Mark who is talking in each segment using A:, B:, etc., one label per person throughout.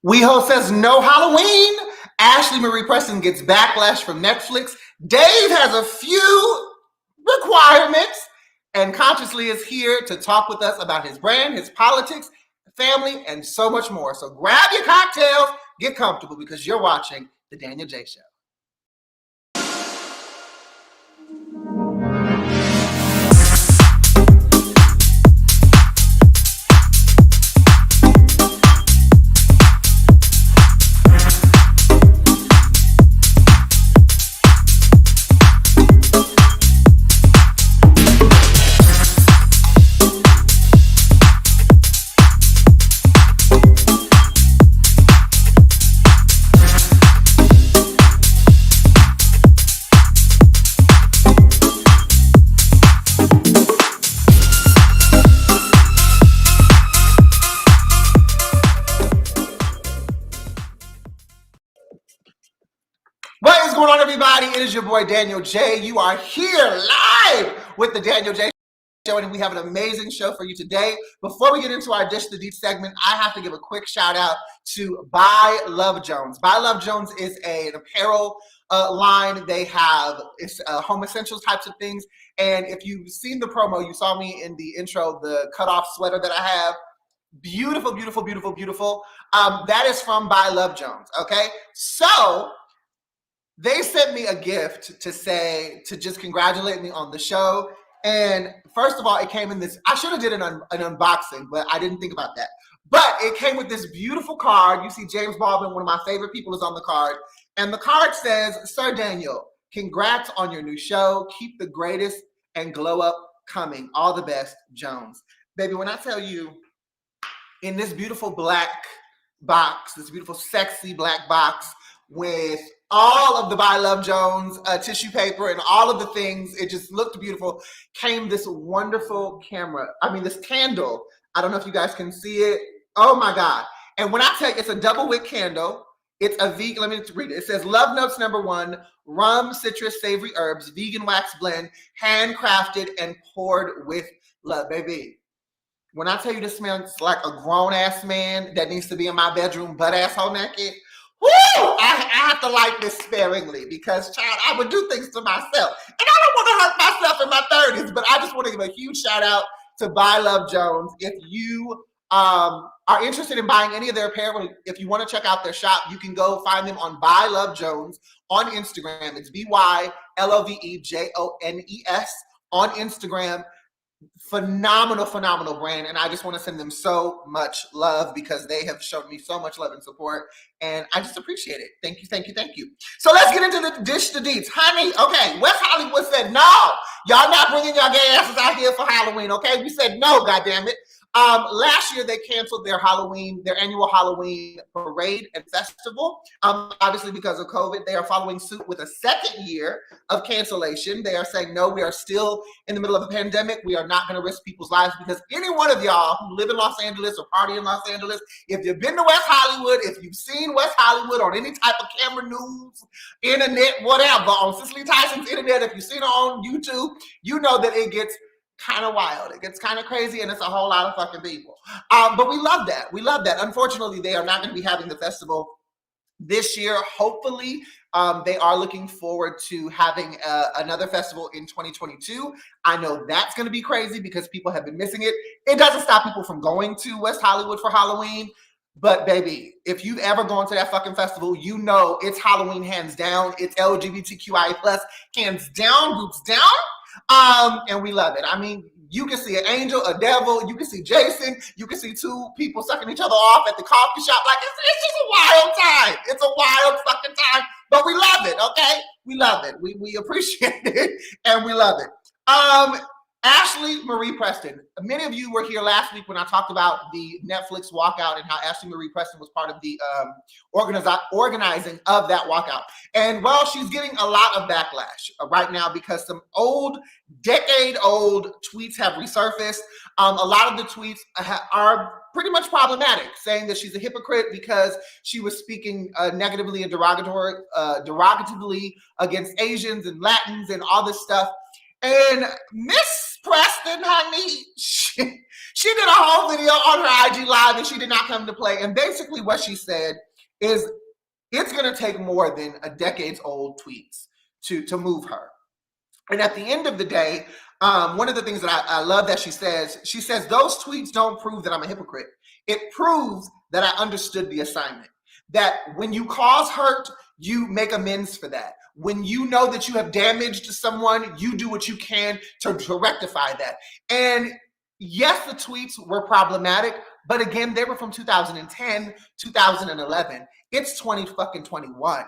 A: WeHo says no Halloween. Ashley Marie Preston gets backlash from Netflix. Dave has a few requirements, and Consciously is here to talk with us about his brand, his politics, family, and so much more. So grab your cocktails, get comfortable, because you're watching The Danyol Jaye Show. What is going on, everybody? It is your boy Danyol Jaye. You are here live with the Danyol Jaye Show, and we have an amazing show for you today. Before we get into our Dish the Deep segment, I have to give a quick shout out to By Love Jones. By Love Jones is an apparel line. They have home essentials types of things. And if you've seen the promo, you saw me in the intro, the cutoff sweater that I have. Beautiful, beautiful, beautiful, beautiful. That is from By Love Jones. Okay, so they sent me a gift to just congratulate me on the show. And first of all, it came in this, I should have did an unboxing, but I didn't think about that. But it came with this beautiful card. You see James Baldwin, one of my favorite people, is on the card. And the card says, "Sir Danyol, congrats on your new show. Keep the greatest and glow up coming. All the best, Jones." Baby, when I tell you, in this beautiful black box, this beautiful sexy black box with all of the By Love Jones tissue paper and all of the things, it just looked beautiful, came this wonderful this candle. I don't know if you guys can see it. Oh my God. And when I tell you, it's a double wick candle. It's a vegan, let me read it. It says, "Love Notes #1, rum, citrus, savory herbs, vegan wax blend, handcrafted and poured with love." Baby, when I tell you this smells like a grown-ass man that needs to be in my bedroom butt-asshole naked, woo! I have to like this sparingly, because, child, I would do things to myself. And I don't want to hurt myself in my 30s, but I just want to give a huge shout out to By Love Jones. If you are interested in buying any of their apparel, if you want to check out their shop, you can go find them on By Love Jones on Instagram. It's BYLOVEJONES on Instagram. Phenomenal, phenomenal brand, and I just want to send them so much love, because they have shown me so much love and support, and I just appreciate it. Thank you, thank you, thank you. So let's get into the Dish the Deets. Honey, okay, West Hollywood said, no, y'all not bringing y'all gay asses out here for Halloween, okay? We said no, goddammit. Last year they canceled their annual Halloween parade and festival. Obviously because of COVID, they are following suit with a second year of cancellation. They are saying, no, we are still in the middle of a pandemic. We are not going to risk people's lives, because any one of y'all who live in Los Angeles or party in Los Angeles, if you've been to West Hollywood, if you've seen West Hollywood on any type of camera news, internet, whatever, on Cicely Tyson's internet, if you've seen her on YouTube, you know that it gets kind of wild. It gets kind of crazy, and it's a whole lot of fucking people. But we love that. We love that. Unfortunately, they are not going to be having the festival this year. Hopefully, they are looking forward to having another festival in 2022. I know that's going to be crazy, because people have been missing it. It doesn't stop people from going to West Hollywood for Halloween. But baby, if you've ever gone to that fucking festival, you know it's Halloween hands down. It's LGBTQIA+ hands down, boots down. And we love it. I mean, you can see an angel, a devil, you can see Jason, you can see two people sucking each other off at the coffee shop. Like, it's just a wild time. It's a wild fucking time, but we love it, okay? We love it. We appreciate it, and we love it. Ashley Marie Preston. Many of you were here last week when I talked about the Netflix walkout and how Ashley Marie Preston was part of the organizing of that walkout. And well, she's getting a lot of backlash right now because some decade-old tweets have resurfaced. A lot of the tweets are pretty much problematic, saying that she's a hypocrite because she was speaking negatively and derogatively against Asians and Latins and all this stuff. And Miss Preston, honey, she did a whole video on her IG Live and she did not come to play. And basically what she said is it's going to take more than a decade's old tweets to move her. And at the end of the day, one of the things that I love that she says, those tweets don't prove that I'm a hypocrite. It proves that I understood the assignment. That when you cause hurt, you make amends for that. When you know that you have damaged someone, you do what you can to rectify that. And yes, the tweets were problematic, but again, they were from 2010, 2011. It's 2021.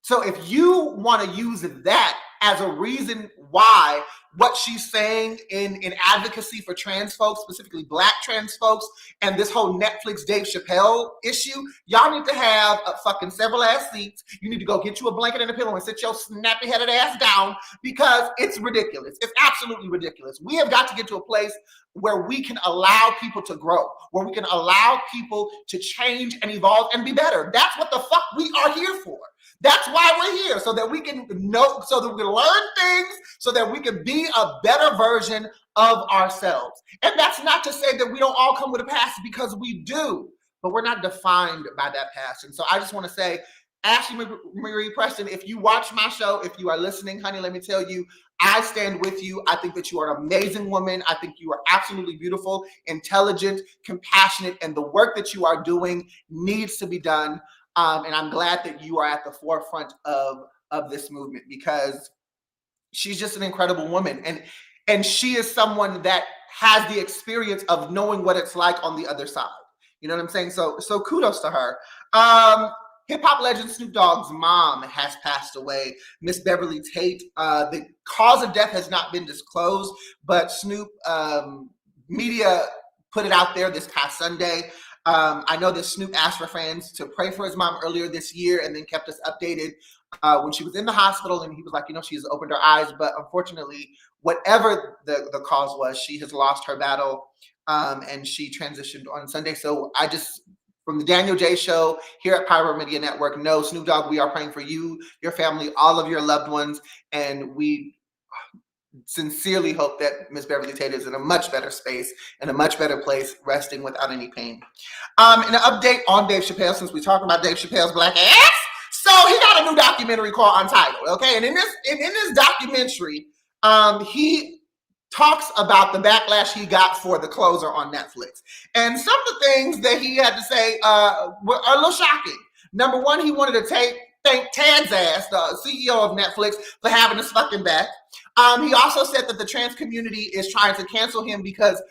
A: So if you want to use that as a reason why what she's saying in advocacy for trans folks, specifically Black trans folks, and this whole Netflix Dave Chappelle issue, y'all need to have fucking several ass seats. You need to go get you a blanket and a pillow and sit your snappy-headed ass down because it's ridiculous. It's absolutely ridiculous. We have got to get to a place where we can allow people to grow, where we can allow people to change and evolve and be better. That's what the fuck we are here for. That's why we're here, so that we can know, so that we can learn things, so that we can be a better version of ourselves. And that's not to say that we don't all come with a past, because we do, but we're not defined by that past. And so I just want to say, Ashley Marie Preston, if you watch my show, if you are listening, honey, let me tell you, I stand with you. I think that you are an amazing woman. I think you are absolutely beautiful, intelligent, compassionate, and the work that you are doing needs to be done. And I'm glad that you are at the forefront of this movement, because she's just an incredible woman. And she is someone that has the experience of knowing what it's like on the other side. You know what I'm saying? So kudos to her. Hip hop legend Snoop Dogg's mom has passed away, Miss Beverly Tate. The cause of death has not been disclosed, but Snoop media put it out there this past Sunday. I know that Snoop asked for fans to pray for his mom earlier this year and then kept us updated when she was in the hospital. And he was like, she's opened her eyes. But unfortunately, whatever the cause was, she has lost her battle and she transitioned on Sunday. So I just, from the Danyol Jaye Show here at Pyro Media Network, no, Snoop Dogg, we are praying for you, your family, all of your loved ones. And we sincerely hope that Miss Beverly Tate is in a much better space, in a much better place, resting without any pain. An update on Dave Chappelle, since we talk about Dave Chappelle's black ass. So he got a new documentary called Untitled, okay? And in this documentary, he talks about the backlash he got for The Closer on Netflix. And some of the things that he had to say were a little shocking. Number one, he wanted to thank Tad's ass, the CEO of Netflix, for having his fucking back. He also said that the trans community is trying to cancel him because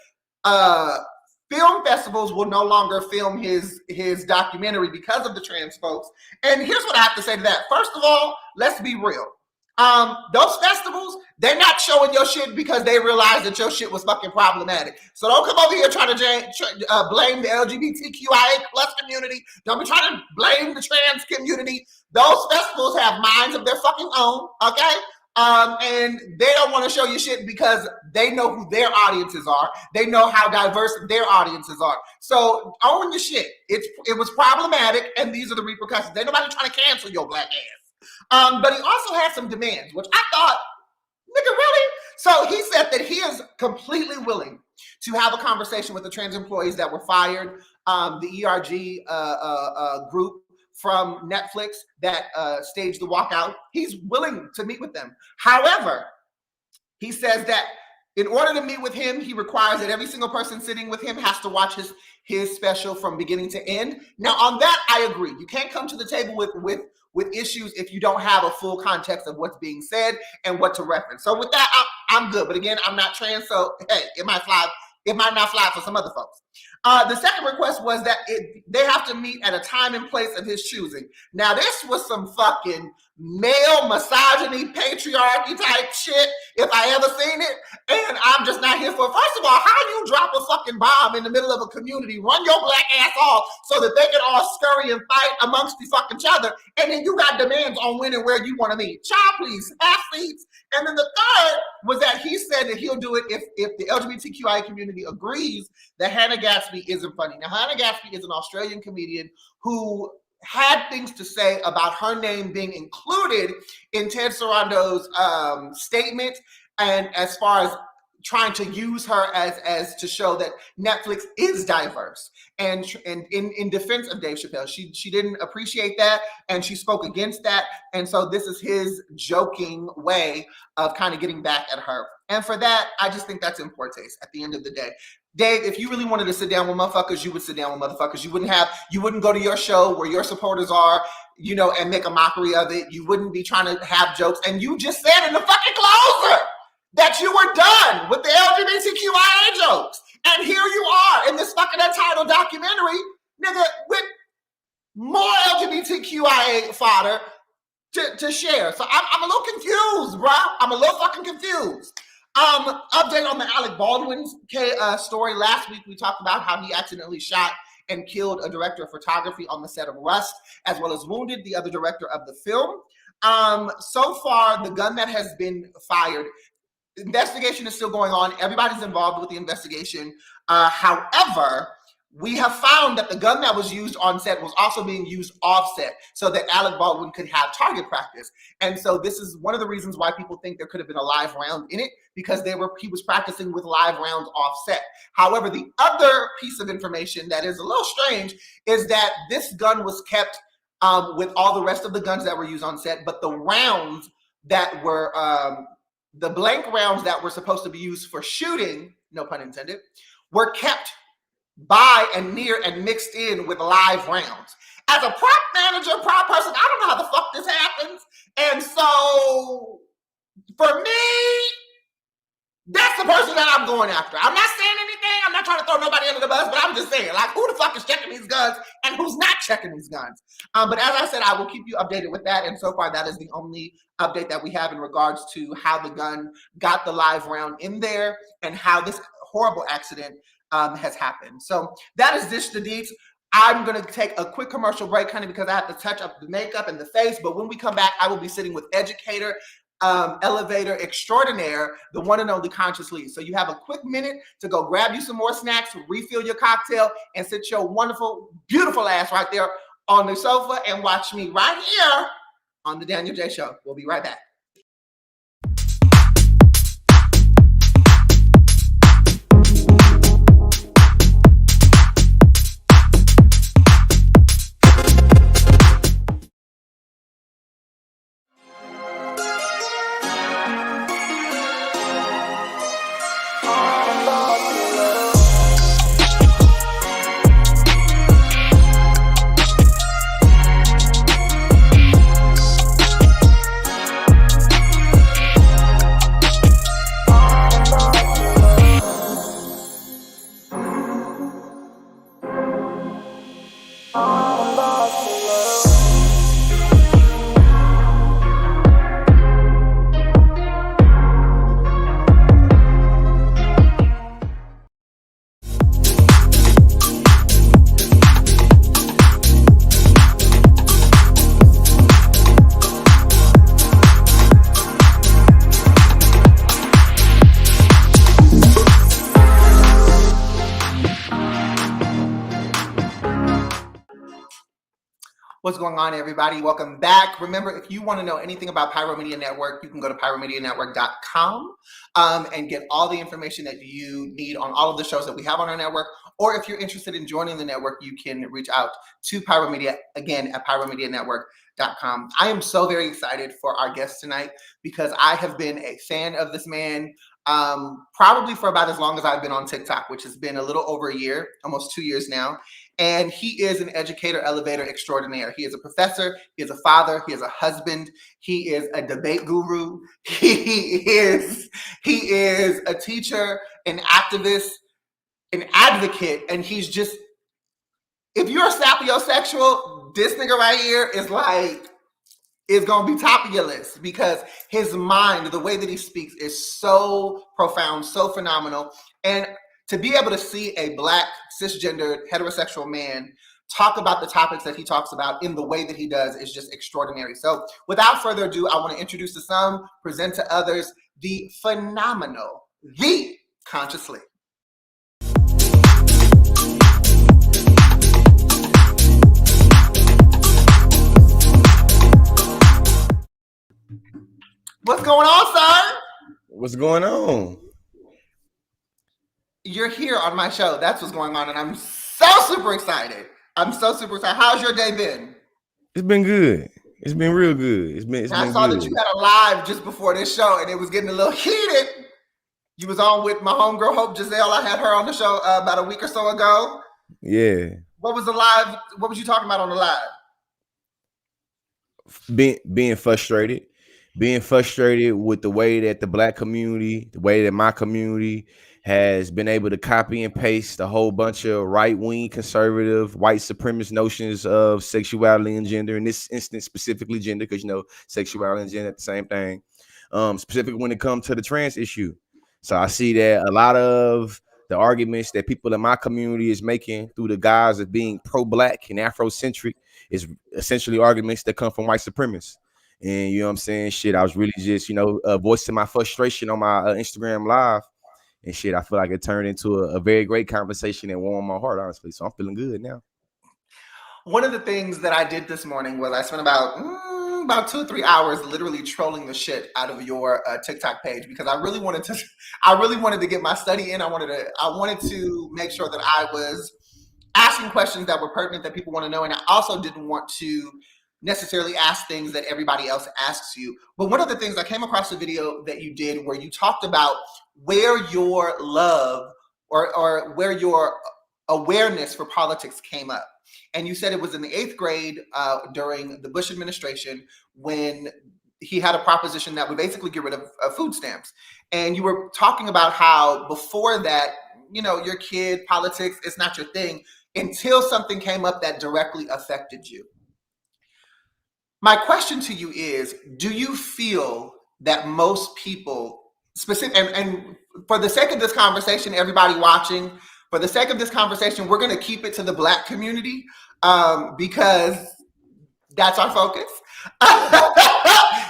A: film festivals will no longer film his documentary because of the trans folks. And here's what I have to say to that. First of all, let's be real. Those festivals, they're not showing your shit because they realized that your shit was fucking problematic. So don't come over here trying to blame the LGBTQIA plus community. Don't be trying to blame the trans community. Those festivals have minds of their fucking own, okay? And they don't want to show you shit because they know who their audiences are. They know how diverse their audiences are. So own your shit. It was problematic, and these are the repercussions. Ain't nobody trying to cancel your black ass. But he also had some demands, which I thought, nigga, really? So he said that he is completely willing to have a conversation with the trans employees that were fired, the ERG group from Netflix that staged the walkout. He's willing to meet with them. However, he says that in order to meet with him, he requires that every single person sitting with him has to watch his special from beginning to end. Now, on that, I agree. You can't come to the table with issues if you don't have a full context of what's being said and what to reference. So with that, I'm good. But again, I'm not trans, so hey, it might not fly for some other folks. The second request was that they have to meet at a time and place of his choosing. Now, this was some fucking male misogyny, patriarchy type shit if I ever seen it. And I'm just not here for it. First of all, how you drop a fucking bomb in the middle of a community, run your black ass off so that they can all scurry and fight amongst each other, and then you got demands on when and where you want to meet. Child, please, athletes. And then the third was that he said that he'll do it if the LGBTQIA community agrees that Hannah Gadsby isn't funny. Now, Hannah Gadsby is an Australian comedian who had things to say about her name being included in Ted Sarando's statement, and as far as trying to use her as to show that Netflix is diverse, and in defense of Dave Chappelle, she didn't appreciate that, and she spoke against that, and so this is his joking way of kind of getting back at her, and for that, I just think that's in poor taste at the end of the day. Dave, if you really wanted to sit down with motherfuckers, you would sit down with motherfuckers. You wouldn't go to your show where your supporters are, and make a mockery of it. You wouldn't be trying to have jokes. And you just said in the fucking closer that you were done with the LGBTQIA jokes. And here you are in this fucking Untitled documentary, nigga, with more LGBTQIA fodder to share. So I'm a little confused, bro. I'm a little fucking confused. Update on the Alec Baldwin story. Last week we talked about how he accidentally shot and killed a director of photography on the set of Rust, as well as wounded the other director of the film. So far, the gun that has been fired, investigation is still going on. Everybody's involved with the investigation. However, we have found that the gun that was used on set was also being used offset so that Alec Baldwin could have target practice. And so this is one of the reasons why people think there could have been a live round in it, because he was practicing with live rounds offset. However, the other piece of information that is a little strange is that this gun was kept with all the rest of the guns that were used on set, but the rounds that were, the blank rounds that were supposed to be used for shooting, no pun intended, were kept by and near and mixed in with live rounds. As a prop manager, prop person, I don't know how the fuck this happens. And so for me, that's the person that I'm going after. I'm not saying anything. I'm not trying to throw nobody under the bus, but I'm just saying, like, who the fuck is checking these guns and who's not checking these guns? But as I said, I will keep you updated with that. And so far, that is the only update that we have in regards to how the gun got the live round in there and how this horrible accident has happened. So that is Dish the Deets. I'm going to take a quick commercial break, kind of because I have to touch up the makeup and the face. But when we come back, I will be sitting with educator, elevator extraordinaire, the one and only Conscious Lee. So you have a quick minute to go grab you some more snacks, refill your cocktail, and sit your wonderful, beautiful ass right there on the sofa and watch me right here on the Danyol Jaye Show. We'll be right back. What's going on, everybody? Welcome back. Remember, if you want to know anything about Pyro Media Network, you can go to pyromedianetwork.com and get all the information that you need on all of the shows that we have on our network. Or if you're interested in joining the network, you can reach out to Pyro Media, again, at pyromedianetwork.com. I am so very excited for our guest tonight because I have been a fan of this man probably for about as long as I've been on TikTok, which has been a little over a year, almost 2 years now. And he is an educator, elevator extraordinaire. He is a professor, he is a father, he is a husband, he is a debate guru, he is a teacher, an activist, an advocate, and he's just, if you're a sapiosexual, this nigga right here is like is going to be top of your list because his mind, the way that he speaks, is so profound, so phenomenal. And to be able to see a Black, cisgendered, heterosexual man talk about the topics that he talks about in the way that he does is just extraordinary. So without further ado, I want to introduce to some, present to others, the phenomenal, the Conscious Lee. What's going on, sir?
B: What's going on?
A: You're here on my show. That's what's going on, and I'm so super excited. How's your day been?
B: It's been good. It's been real good.
A: I saw that you had a live just before this show, and it was getting a little heated. You was on with my homegirl, Hope Giselle. I had her on the show about a week or so ago.
B: Yeah.
A: What was the live? What was you talking about on the live?
B: Being frustrated with the way that the Black community, the way that my community has been able to copy and paste a whole bunch of right-wing conservative white supremacist notions of sexuality and gender, in this instance specifically gender, because sexuality and gender are the same thing, specifically when it comes to the trans issue. So I see that a lot of the arguments that people in my community is making through the guise of being pro-Black and Afrocentric is essentially arguments that come from white supremacists. And you know what I'm saying? Shit, I was really just, voicing my frustration on my Instagram live. And shit, I feel like it turned into a very great conversation and warmed my heart, honestly. So I'm feeling good now.
A: One of the things that I did this morning was I spent about 2 or 3 hours literally trolling the shit out of your TikTok page because I really wanted to get my study in. I wanted to make sure that I was asking questions that were pertinent that people want to know, and I also didn't want to necessarily ask things that everybody else asks you. But one of the things I came across a video that you did where you talked about where your love or where your awareness for politics came up. And you said it was in the 8th grade during the Bush administration when he had a proposition that would basically get rid of food stamps. And you were talking about how before that, your kid, politics, it's not your thing until something came up that directly affected you. My question to you is, do you feel that most people, and for the sake of this conversation, everybody watching, for the sake of this conversation, we're going to keep it to the Black community because that's our focus.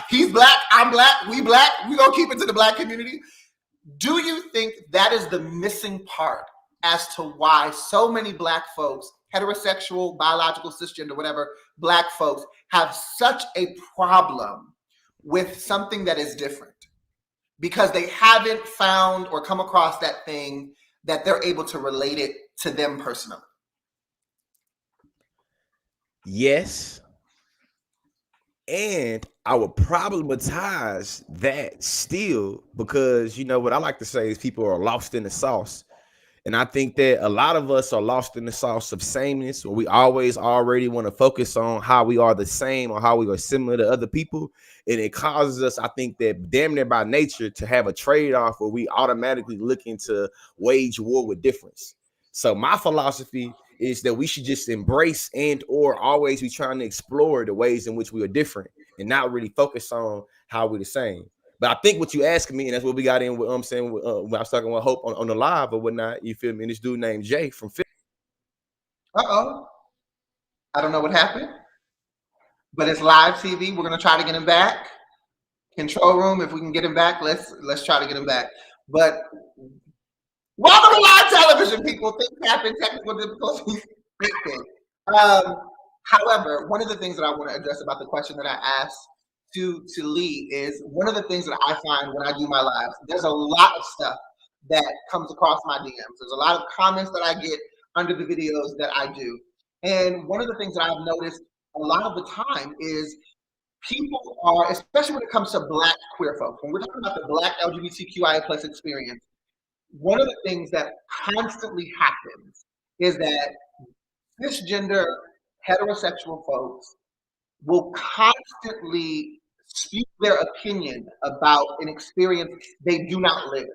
A: He's Black, I'm Black, we Black, we're going to keep it to the Black community. Do you think that is the missing part as to why so many Black folks, heterosexual, biological, cisgender, whatever, Black folks have such a problem with something that is different because they haven't found or come across that thing that they're able to relate it to them personally?
B: Yes. And I would problematize that still because, what I like to say is people are lost in the sauce. And I think that a lot of us are lost in the sauce of sameness, or we always already want to focus on how we are the same or how we are similar to other people. And it causes us, I think, that damn near by nature to have a trade-off where we automatically looking to wage war with difference. So my philosophy is that we should just embrace and or always be trying to explore the ways in which we are different and not really focus on how we're the same. But I think what you asking me, and that's what we got in with, when I was talking with Hope on the live or whatnot, you feel me? And this dude named Jay from Philly.
A: Uh-oh. I don't know what happened, but it's live TV. We're going to try to get him back. Control room, if we can get him back, let's try to get him back. But welcome to live television, people. Things happen, technical difficulties. However, one of the things that I want to address about the question that I asked to Lee is one of the things that I find when I do my lives, there's a lot of stuff that comes across my DMs. There's a lot of comments that I get under the videos that I do. And one of the things that I've noticed a lot of the time is people are, especially when it comes to Black queer folks, when we're talking about the Black LGBTQIA plus experience, one of the things that constantly happens is that cisgender heterosexual folks will constantly speak their opinion about an experience they do not live.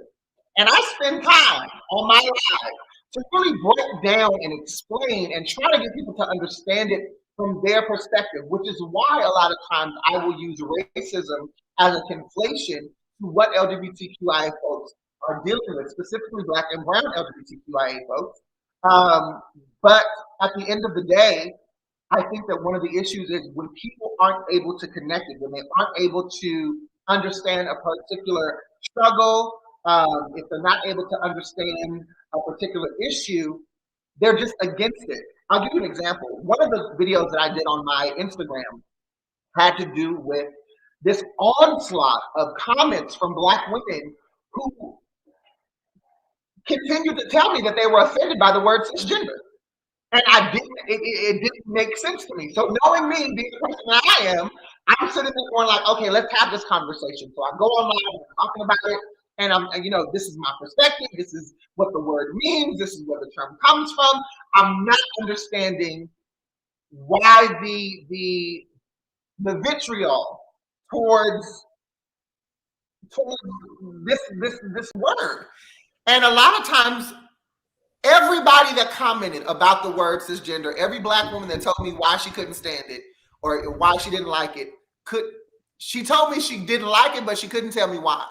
A: And I spend time on my live to really break down and explain and try to get people to understand it from their perspective, which is why a lot of times I will use racism as a conflation to what LGBTQIA folks are dealing with, specifically Black and Brown LGBTQIA folks. But at the end of the day, I think that one of the issues is when people aren't able to connect it, when they aren't able to understand a particular struggle, if they're not able to understand a particular issue, they're just against it. I'll give you an example. One of the videos that I did on my Instagram had to do with this onslaught of comments from Black women who continued to tell me that they were offended by the word cisgender. And I didn't, it didn't make sense to me. So knowing me, being the person that I am, I'm sitting there going like, okay, let's have this conversation. So I go online, I'm talking about it, and this is my perspective. This is what the word means. This is where the term comes from. I'm not understanding why the vitriol towards this word. And a lot of times, everybody that commented about the word cisgender, every Black woman that told me why she couldn't stand it or why she didn't like it, she told me she didn't like it, but she couldn't tell me why.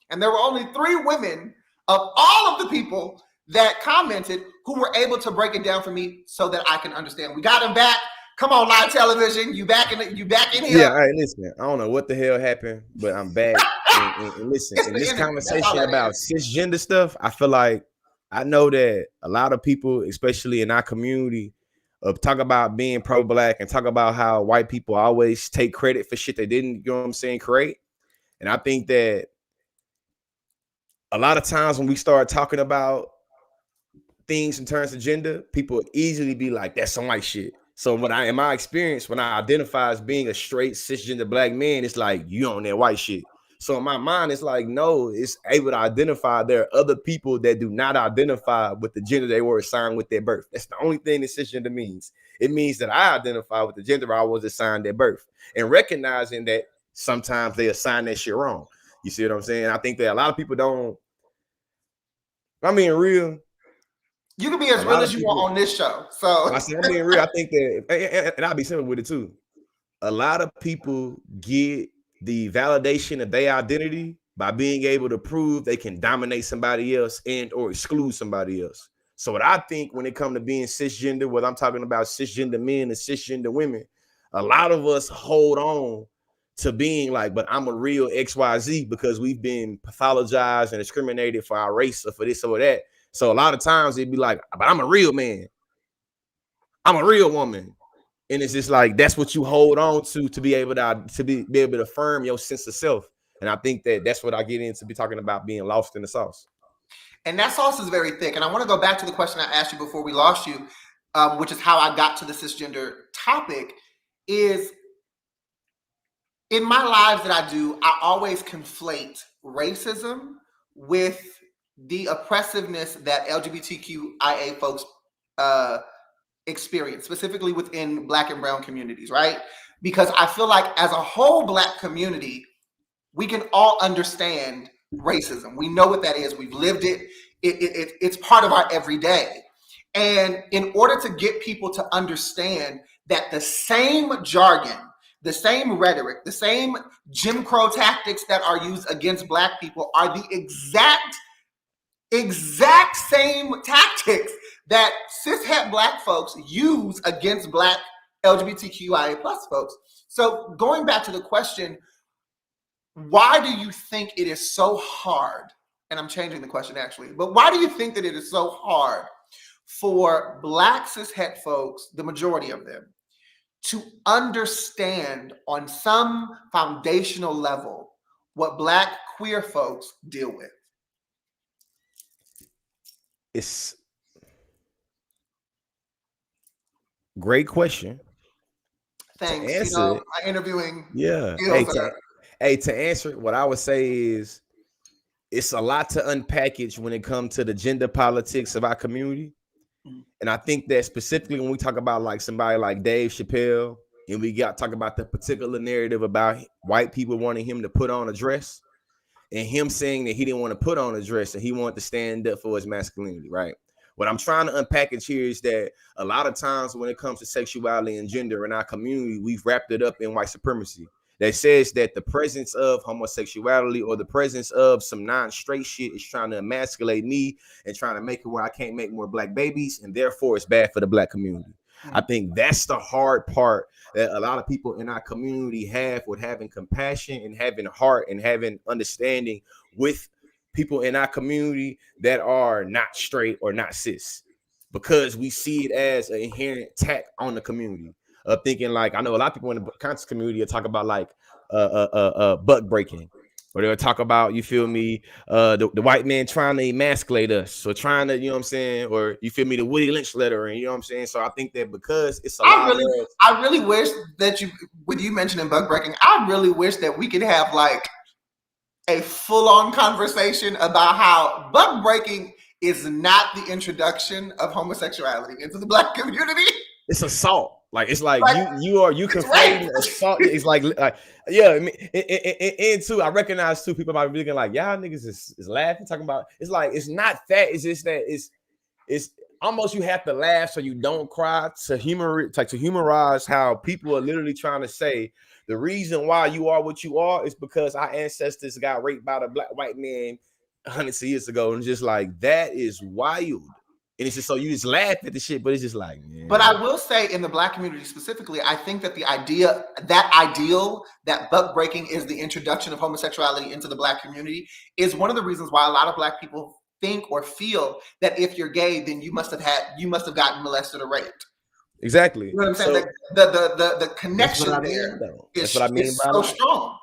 A: And there were only 3 women of all of the people that commented who were able to break it down for me so that I can understand. We got them back. Come on, live television. You back in here.
B: Yeah, hey, listen. I don't know what the hell happened, but I'm back. and listen, in this conversation about cisgender stuff, I feel like I know that a lot of people, especially in our community, talk about being pro-Black and talk about how white people always take credit for shit they didn't, you know what I'm saying, create. And I think that a lot of times when we start talking about things in terms of gender, people easily be like, that's some white shit. So in my experience, when I identify as being a straight cisgender Black man, it's like, you on that white shit. So in my mind, it's like, no, it's able to identify there are other people that do not identify with the gender they were assigned with their birth. That's the only thing that cisgender means. It means that I identify with the gender I was assigned at birth, and recognizing that sometimes they assign that shit wrong. You see what I'm saying? I think that a lot of people don't. I'm being real.
A: You can be as real as you want on this show. So
B: I'm being real. I think that, and I'll be simple with it too. A lot of people get the validation of their identity by being able to prove they can dominate somebody else and or exclude somebody else. So what I think when it comes to being cisgender, whether I'm talking about cisgender men and cisgender women, a lot of us hold on to being like, but I'm a real XYZ because we've been pathologized and discriminated for our race or for this or that. So a lot of times it'd be like, but I'm a real man. I'm a real woman. And it's just like, that's what you hold on to be able to be able to affirm your sense of self. And I think that that's what I get into be talking about being lost in the sauce.
A: And that sauce is very thick. And I want to go back to the question I asked you before we lost you, which is how I got to the cisgender topic, is in my lives that I do, I always conflate racism with the oppressiveness that LGBTQIA folks experience, specifically within Black and Brown communities, right? Because I feel like as a whole Black community, we can all understand racism. We know what that is. We've lived it. It's part of our everyday. And in order to get people to understand that the same jargon, the same rhetoric, the same Jim Crow tactics that are used against Black people are the exact same tactics that cishet Black folks use against Black LGBTQIA plus folks. So going back to the question, why do you think it is so hard? And I'm changing the question actually, but why do you think that it is so hard for Black cishet folks, the majority of them, to understand on some foundational level what Black queer folks deal with?
B: It's great question.
A: Thanks.
B: To answer it,
A: my interviewing.
B: Yeah. To answer it, what I would say is it's a lot to unpackage when it comes to the gender politics of our community. And I think that specifically when we talk about like somebody like Dave Chappelle, and we got talk about the particular narrative about white people wanting him to put on a dress, and him saying that he didn't want to put on a dress and he wanted to stand up for his masculinity, right? What I'm trying to unpackage here is that a lot of times when it comes to sexuality and gender in our community, we've wrapped it up in white supremacy that says that the presence of homosexuality or the presence of some non-straight shit is trying to emasculate me and trying to make it where I can't make more black babies, and therefore it's bad for the black community. I think that's the hard part that a lot of people in our community have with having compassion and having heart and having understanding with people in our community that are not straight or not cis, because we see it as an inherent attack on the community of thinking, like, I know a lot of people in the conscious community will talk about like buck breaking, or they'll talk about, you feel me, the white man trying to emasculate us, or trying to, you know what I'm saying, or you feel me, the Woody Lynch letter, and you know what I'm saying. So I think that because it's a lot of,
A: I really wish that with you mentioning buck breaking, I really wish that we could have like a full-on conversation about how buck breaking is not the introduction of homosexuality into the black community.
B: It's assault. Like, it's like you conflating assault. It's like yeah. I mean, and too, I recognize too, people might be thinking like, y'all niggas is laughing, talking about. It's like, it's not that. It's just that it's almost, you have to laugh so you don't cry, to humorize how people are literally trying to say the reason why you are what you are is because our ancestors got raped by the white man hundreds of years ago, and just like, that is wild. And it's just, so you just laugh at the shit, but it's just like, man.
A: But I will say, in the black community specifically, I think that the ideal that buck breaking is the introduction of homosexuality into the black community is one of the reasons why a lot of black people think or feel that if you're gay, then you must have gotten molested or raped.
B: Exactly.
A: You know what I'm saying? The connection there is so strong.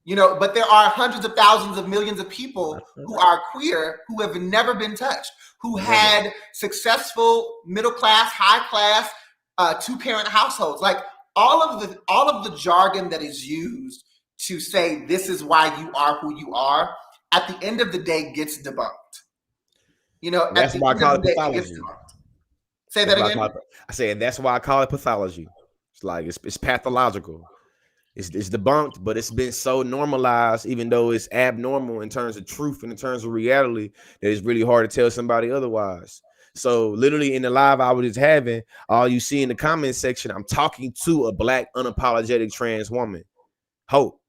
A: You know, but there are hundreds of thousands of millions of people who are queer who have never been touched, who had successful middle class, high class, 2-parent households. Like, all of the jargon that is used to say this is why you are who you are, at the end of the day gets debunked. You know,
B: that's why I call it pathology.
A: Say that again.
B: I said that's why I call it pathology. It's like it's pathological. It's debunked, but it's been so normalized, even though it's abnormal in terms of truth and in terms of reality, that it's really hard to tell somebody otherwise. So literally in the live I was just having, all you see in the comment section, I'm talking to a black unapologetic trans woman. Hope.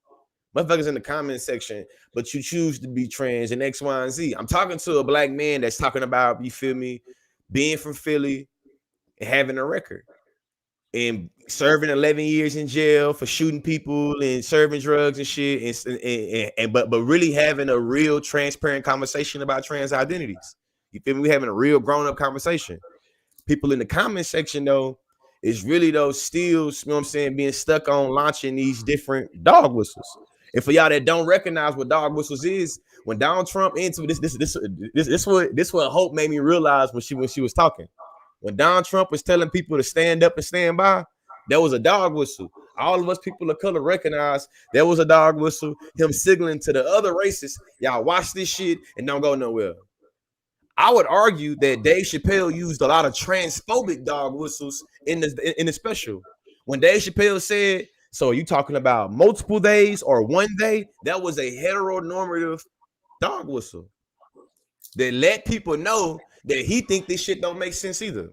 B: Motherfuckers in the comment section, but you choose to be trans and X, Y, and Z. I'm talking to a black man that's talking about, you feel me, being from Philly and having a record and serving 11 years in jail for shooting people and serving drugs and shit, but really having a real transparent conversation about trans identities. You feel me? We having a real grown-up conversation. People in the comment section, though, is really, though, still, you know what I'm saying, being stuck on launching these different dog whistles. And for y'all that don't recognize what dog whistles is, when Donald Trump into this what Hope made me realize when she was talking. When Donald Trump was telling people to stand up and stand by, there was a dog whistle. All of us people of color recognize there was a dog whistle, him signaling to the other racists, y'all watch this shit and don't go nowhere. I would argue that Dave Chappelle used a lot of transphobic dog whistles in the special. When Dave Chappelle said, so are you talking about multiple days or one day? That was a heteronormative dog whistle that let people know that he think this shit don't make sense either.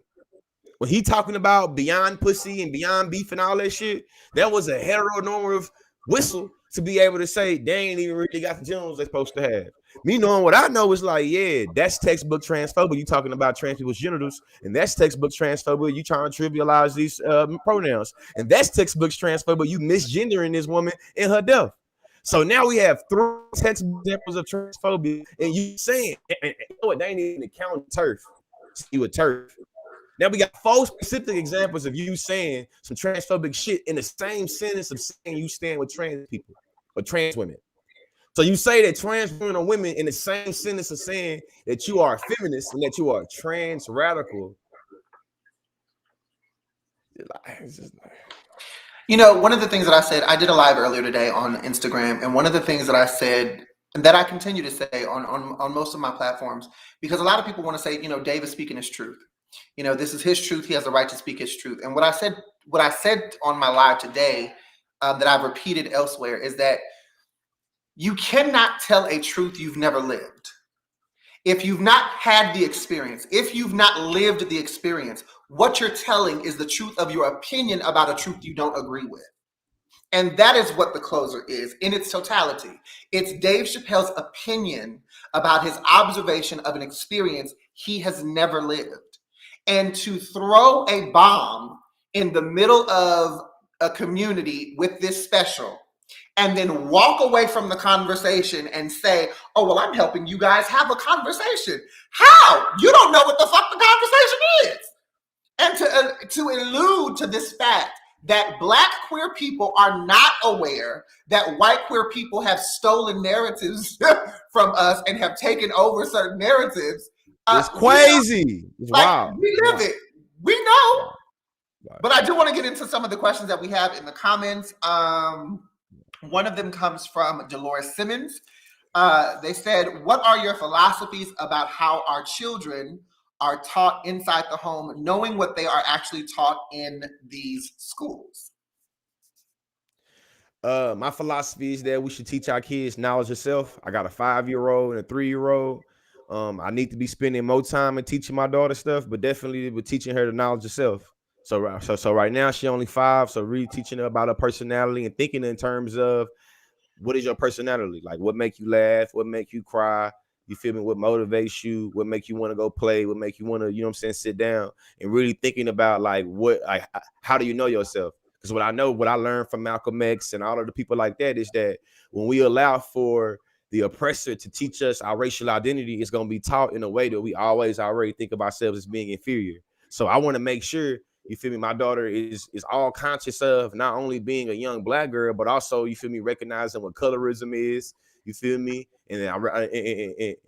B: When he talking about beyond pussy and beyond beef and all that shit, that was a heteronormative whistle to be able to say they ain't even really got the genitals they're supposed to have. Me knowing what I know is like, yeah, that's textbook transphobia. You talking about trans people's genitals, and that's textbook transphobia. You trying to trivialize these pronouns, and that's textbook transphobia. You misgendering this woman in her death. So now we have 3 textbook examples of transphobia, and you saying, you know what, they ain't even count turf. See what turf. Now we got 4 specific examples of you saying some transphobic shit in the same sentence of saying you stand with trans people or trans women. So you say that trans women are women in the same sentence of saying that you are a feminist and that you are trans radical.
A: You know, one of the things that I said, I did a live earlier today on Instagram, and one of the things that I said, and that I continue to say on most of my platforms, because a lot of people want to say, you know, Dave is speaking his truth. You know, this is his truth. He has the right to speak his truth. And what I said on my live today, that I've repeated elsewhere, is that you cannot tell a truth you've never lived. If you've not had the experience, if you've not lived the experience, what you're telling is the truth of your opinion about a truth you don't agree with. And that is what the closer is in its totality. It's Dave Chappelle's opinion about his observation of an experience he has never lived. And to throw a bomb in the middle of a community with this special and then walk away from the conversation and say, oh, well, I'm helping you guys have a conversation. How? You don't know what the fuck the conversation is. And to allude to this fact that Black queer people are not aware that white queer people have stolen narratives from us and have taken over certain narratives.
B: It's crazy. It's wild.
A: We live it. We know. But I do want to get into some of the questions that we have in the comments. One of them comes from Dolores Simmons. They said, what are your philosophies about how our children are taught inside the home, knowing what they are actually taught in these schools?
B: My philosophy is that we should teach our kids knowledge of self. I got a 5-year-old and a 3-year-old. I need to be spending more time and teaching my daughter stuff, but definitely with teaching her the knowledge of self. So right now she's only 5, so really teaching her about her personality and thinking in terms of what is your personality, like what make you laugh, what make you cry, you feel me, what motivates you, what make you want to go play, what make you want to, you know what I'm saying, sit down and really thinking about like how do you know yourself? Because what I learned from Malcolm X and all of the people like that is that when we allow for the oppressor to teach us our racial identity, it's going to be taught in a way that we always already think of ourselves as being inferior. So I want to make sure, you feel me, my daughter is all conscious of not only being a young Black girl, but also, you feel me, recognizing what colorism is, you feel me, and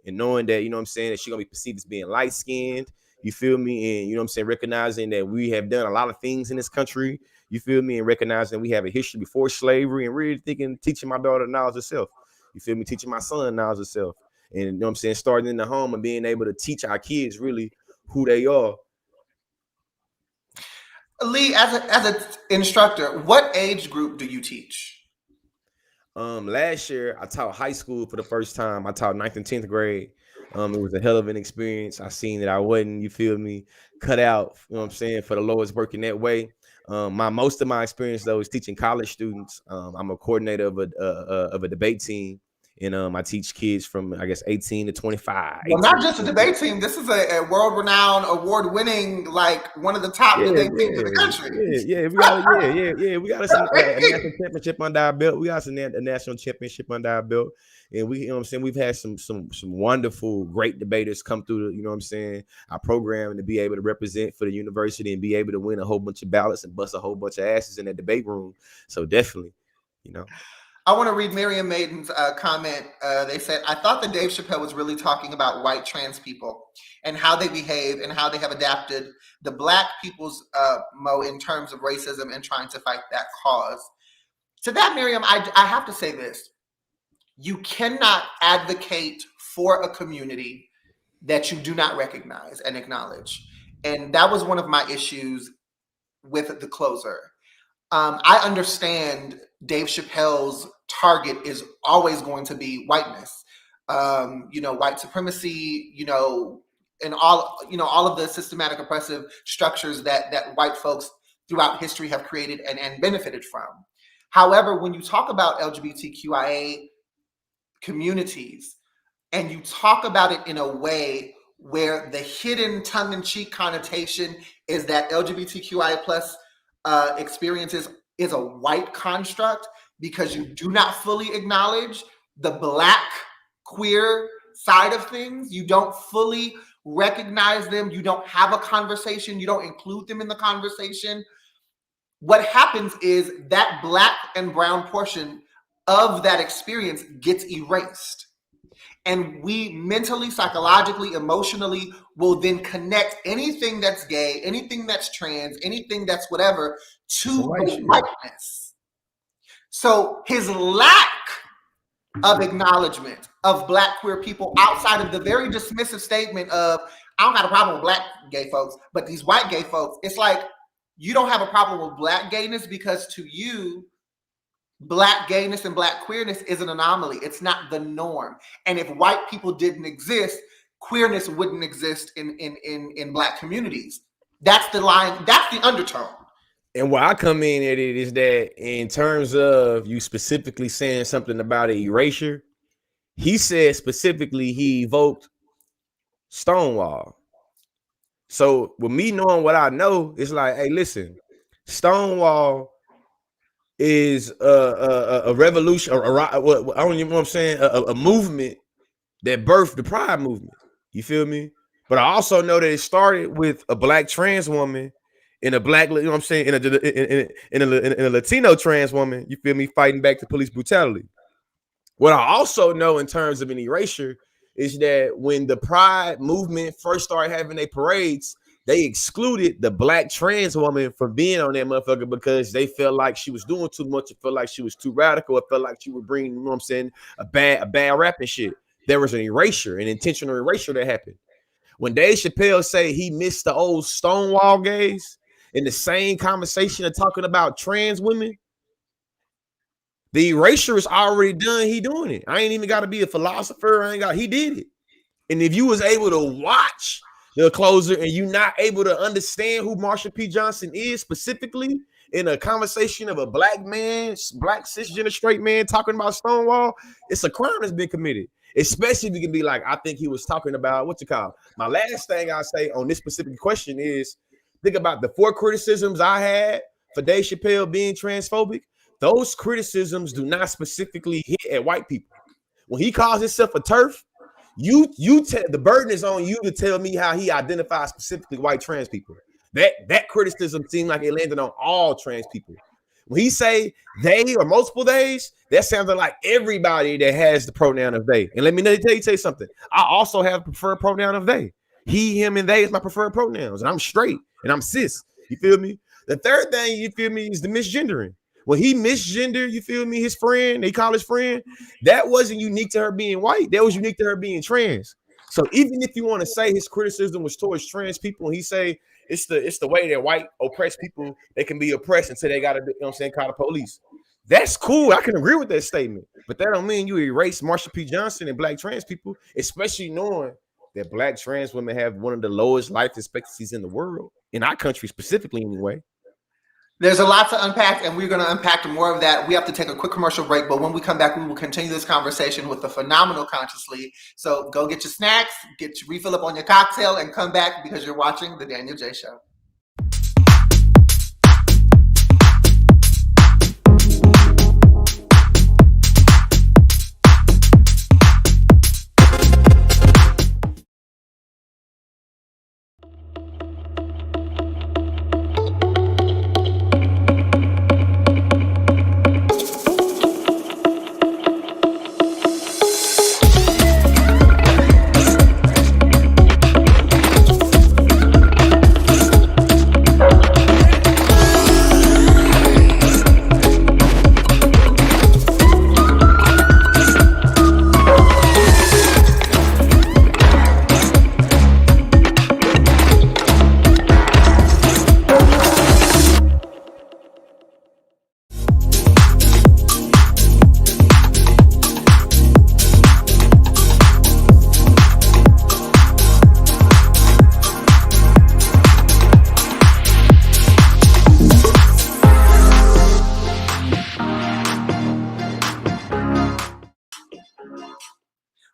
B: knowing that, you know what I'm saying, that she's going to be perceived as being light-skinned, you feel me, and, you know what I'm saying, recognizing that we have done a lot of things in this country, you feel me, and recognizing we have a history before slavery, and really teaching my daughter knowledge of self, you feel me, teaching my son knowledge of self, and, you know what I'm saying, starting in the home and being able to teach our kids really who they are.
A: Lee, as an instructor, what age group do you teach?
B: Last year I taught high school for the first time. I taught 9th and 10th grade. It was a hell of an experience. I seen that I wasn't, you feel me, cut out, you know what I'm saying, for the lowest working that way. Most of my experience though is teaching college students. I'm a coordinator of a debate team. And I teach kids from, I guess, 18 to 25.
A: Well, not just a debate team. This is a world-renowned, award-winning, like one of the top debate teams in the country.
B: We got a national championship under our belt. We got a national championship under our belt, and we, you know what I'm saying, we've had some wonderful, great debaters come through the, you know what I'm saying, our program, and to be able to represent for the university and be able to win a whole bunch of ballots and bust a whole bunch of asses in that debate room. So definitely, you know.
A: I want to read Miriam Maiden's comment. They said, I thought that Dave Chappelle was really talking about white trans people and how they behave and how they have adapted the Black people's in terms of racism and trying to fight that cause. To that, Miriam, I have to say this. You cannot advocate for a community that you do not recognize and acknowledge. And that was one of my issues with the closer. I understand Dave Chappelle's target is always going to be whiteness, white supremacy, and all of the systematic oppressive structures that white folks throughout history have created and benefited from. However, when you talk about LGBTQIA communities and you talk about it in a way where the hidden tongue-in-cheek connotation is that LGBTQIA plus experiences is a white construct because you do not fully acknowledge the Black queer side of things. You don't fully recognize them. You don't have a conversation. You don't include them in the conversation. What happens is that Black and brown portion of that experience gets erased. And we mentally, psychologically, emotionally will then connect anything that's gay, anything that's trans, anything that's whatever to the whiteness. So his lack of acknowledgement of Black queer people outside of the very dismissive statement of, I don't have a problem with Black gay folks, but these white gay folks, it's like, you don't have a problem with Black gayness because to you, Black gayness and Black queerness is an anomaly. It's not the norm. And if white people didn't exist, queerness wouldn't exist in Black communities. That's the line. That's the undertone.
B: And where I come in at it is that in terms of you specifically saying something about an erasure, he said specifically he evoked Stonewall. So with me knowing what I know, it's like, hey, listen, Stonewall is a revolution, I don't even know what I'm saying, a movement that birthed the Pride movement. You feel me? But I also know that it started with a Black trans woman and a Black, you know what I'm saying, in a Latino trans woman, you feel me, fighting back to police brutality. What I also know in terms of an erasure is that when the Pride movement first started having their parades, they excluded the Black trans woman from being on that motherfucker because they felt like she was doing too much. It felt like she was too radical. It felt like she would bring, you know what I'm saying, a bad rap and shit. There was an erasure, an intentional erasure that happened. When Dave Chappelle say he missed the old Stonewall days in the same conversation of talking about trans women, the erasure is already done. He doing it. I ain't even got to be a philosopher. He did it. And if you was able to watch the closer and you not able to understand who Marsha P. Johnson is specifically in a conversation of a Black man, Black cisgender straight man talking about Stonewall, it's a crime that's been committed. Especially if you can be like, I think he was talking about what's it called. My last thing I say on this specific question is think about the 4 criticisms I had for Dave Chappelle being transphobic. Those criticisms do not specifically hit at white people. When he calls himself a TERF, the burden is on you to tell me how he identifies specifically white trans people. That criticism seemed like it landed on all trans people. When he say they or multiple days, that sounds like everybody that has the pronoun of they. And let me tell you something. I also have a preferred pronoun of they. He, him, and they is my preferred pronouns, and I'm straight and I'm cis. You feel me? The third thing, you feel me, is the misgendering. When he misgendered, you feel me, his friend, they call his friend, that wasn't unique to her being white. That was unique to her being trans. So even if you want to say his criticism was towards trans people, and he say it's the way that white oppressed people, they can be oppressed until they got to, you know what I'm saying, call the police. That's cool. I can agree with that statement. But that don't mean you erase Marsha P. Johnson and Black trans people, especially knowing that Black trans women have one of the lowest life expectancies in the world, in our country specifically anyway.
A: There's a lot to unpack, and we're going to unpack more of that. We have to take a quick commercial break, but when we come back, we will continue this conversation with the phenomenal Consciously. So go get your snacks, refill up on your cocktail, and come back because you're watching The Danyol Jaye Show.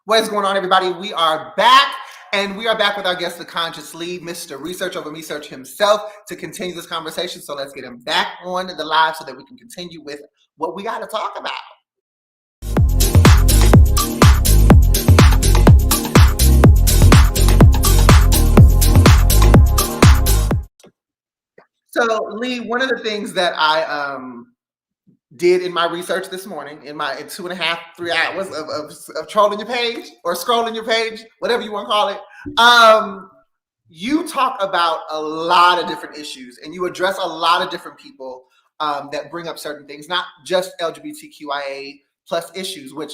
A: What is going on, everybody? We are back, and we are back with our guest, the Consciously, Mr. Research Over Research himself, to continue this conversation. So let's get him back on the live so that we can continue with what we got to talk about. So, Lee, one of the things that I did in my research this morning, in my 2.5, 3 hours of trolling your page or scrolling your page, whatever you want to call it, you talk about a lot of different issues, and you address a lot of different people that bring up certain things, not just LGBTQIA plus issues, which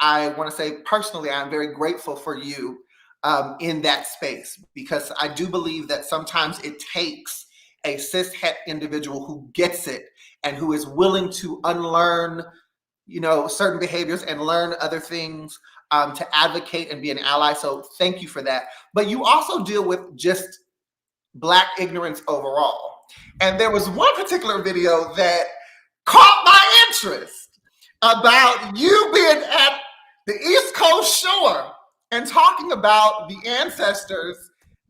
A: I want to say personally, I'm very grateful for you in that space, because I do believe that sometimes it takes a cis-het individual who gets it and who is willing to unlearn, certain behaviors and learn other things to advocate and be an ally. So thank you for that. But you also deal with just Black ignorance overall. And there was one particular video that caught my interest about you being at the East Coast shore and talking about the ancestors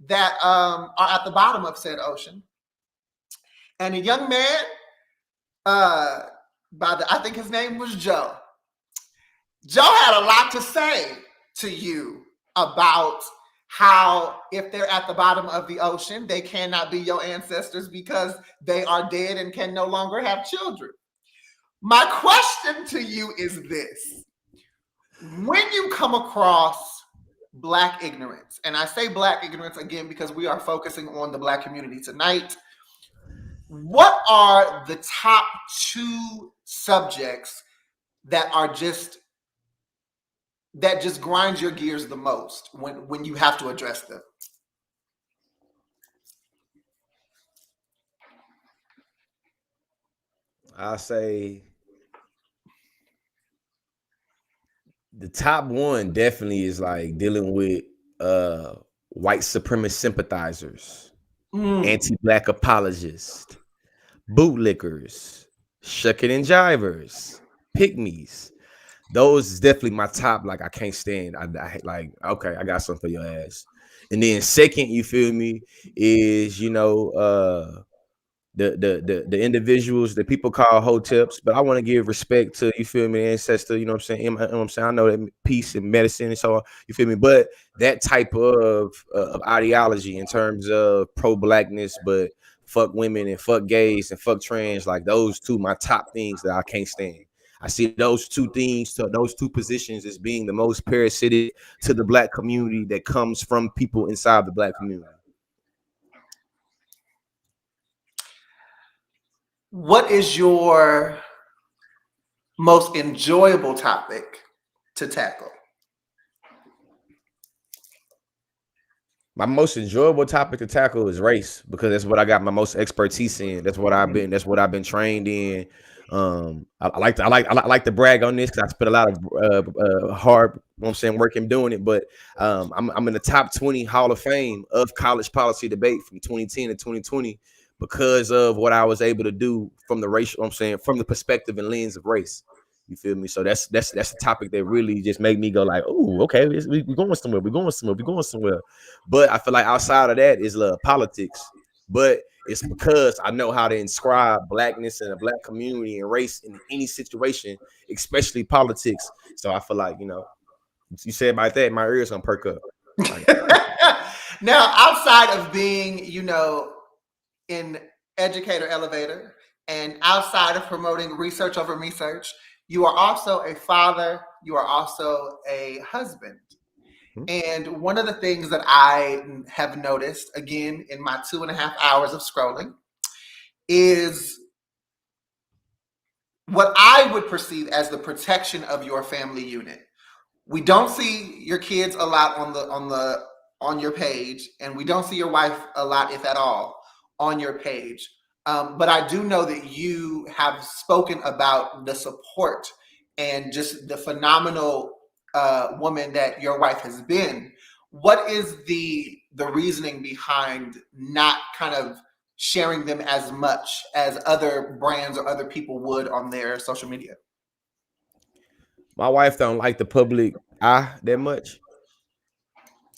A: that are at the bottom of said ocean. And a young man, I think his name was Joe. Joe had a lot to say to you about how if they're at the bottom of the ocean, they cannot be your ancestors because they are dead and can no longer have children. My question to you is this. When you come across Black ignorance, and I say Black ignorance again because we are focusing on the Black community tonight, what are the top 2 subjects that just grinds your gears the most when you have to address them?
B: I'll say the top one definitely is like dealing with white supremacist sympathizers, anti-Black apologists, bootlickers, shucking and jivers, pygmies. Those is definitely my top. Like I can't stand. I like. Okay, I got something for your ass. And then second, you feel me, is the individuals that people call hoteps, but I want to give respect to, you feel me, ancestor, you know what I'm saying? You know what I'm saying? I know that peace and medicine and so on, you feel me? But that type of ideology in terms of pro-Blackness, but fuck women and fuck gays and fuck trans, like those 2, my top things that I can't stand. I see those 2 things, those 2 positions as being the most parasitic to the Black community that comes from people inside the Black community.
A: What is your most enjoyable topic to tackle?
B: My most enjoyable topic to tackle is race, because that's what I got my most expertise in. That's what I've been trained in. I like to brag on this because I spent a lot of hard, you know what I'm saying, work in doing it. But I'm in the top 20 Hall of Fame of college policy debate from 2010 to 2020 because of what I was able to do from the racial, you know what I'm saying, from the perspective and lens of race. You feel me? So that's a topic that really just made me go like, oh, okay, we're going somewhere. We're going somewhere. But I feel like outside of that is politics. But it's because I know how to inscribe Blackness in a Black community and race in any situation, especially politics. So I feel like, you said about that, my ears gonna perk up.
A: Now, outside of being, in educator elevator and outside of promoting research over research, you are also a father. You are also a husband. And one of the things that I have noticed, again, in my 2.5 hours of scrolling, is what I would perceive as the protection of your family unit. We don't see your kids a lot on your page, and we don't see your wife a lot, if at all, on your page. But I do know that you have spoken about the support and just the phenomenal woman that your wife has been. What is the reasoning behind not kind of sharing them as much as other brands or other people would on their social media?
B: My wife don't like the public eye that much.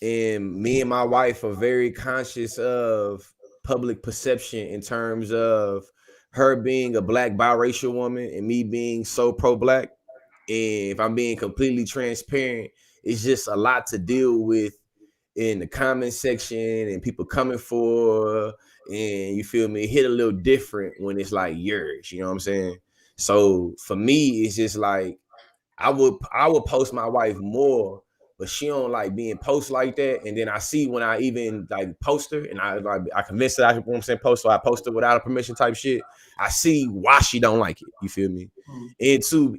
B: And me and my wife are very conscious of public perception in terms of her being a Black biracial woman and me being so pro-Black. And if I'm being completely transparent, it's just a lot to deal with in the comment section and people coming for, and you feel me, it hit a little different when it's like yours, you know what I'm saying? So for me, it's just like I would post my wife more, but she don't like being post like that. And then I see when I even like post her and I convinced her, you know what I'm saying, post, so I post her without a permission type shit. I see why she don't like it. You feel me? And two,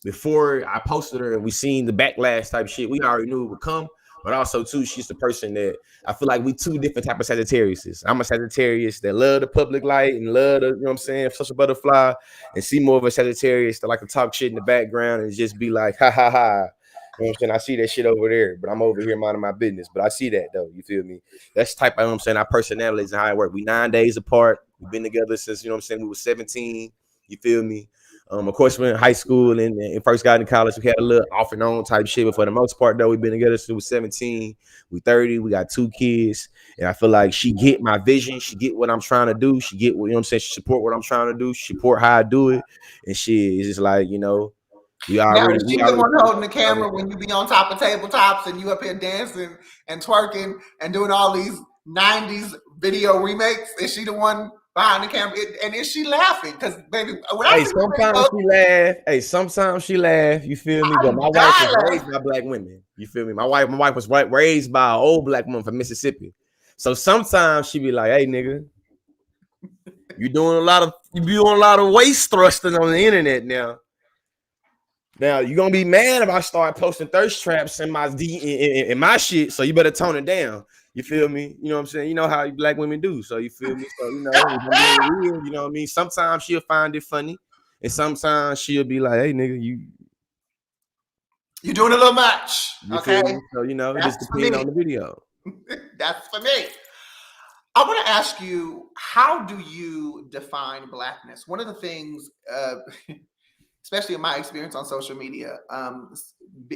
B: before I posted her and we seen the backlash type shit, we already knew it would come. But also too, she's the person that I feel like we 2 different type of Sagittariuses. I'm a Sagittarius that love the public light and love the, you know what I'm saying, social butterfly, and see more of a Sagittarius that like to talk shit in the background and just be like, ha ha ha. You know what I'm saying? I see that shit over there, but I'm over here minding my business. But I see that though. You feel me? That's the type of, you know what I'm saying, our personalities and how it work. We 9 days apart. We've been together since, you know what I'm saying, we were 17. You feel me? Of course, we're in high school and first got into college. We had a little off and on type shit, but for the most part, though, we've been together since we were 17. We 30. We got 2 kids, and I feel like she get my vision. She get what I'm trying to do. She get what, you know what I'm saying. She support what I'm trying to do. She support how I do it, and shit is just like, you know, we
A: Now,
B: already
A: is
B: we
A: she the
B: already.
A: one holding the camera when you be on top of tabletops and you up here dancing and twerking and doing all these 90s video remakes? Is she the one behind the camera? And is she laughing? Because, baby, when I
B: Hey,
A: see the
B: sometimes
A: video,
B: she laugh. Hey, sometimes she laugh. You feel me? But
A: I
B: my wife was
A: die
B: raised
A: laughing.
B: by black women. You feel me? My wife was raised by an old black woman from Mississippi. So sometimes she be like, "Hey, nigga, you doing a lot of waist thrusting on the internet now. Now you gonna be mad if I start posting thirst traps in in my shit. So you better tone it down. You feel me? You know what I'm saying? You know how black women do. So you feel me? So you know, if I'm being real, you know what I mean? Sometimes she'll find it funny, and sometimes she'll be like, "Hey, nigga,
A: You're doing a little much,
B: you
A: okay?
B: feel me?" So you know, it just
A: That's for
B: depends
A: me.
B: on the video.
A: That's for me. I want to ask you, how do you define blackness? One of the things, especially in my experience on social media,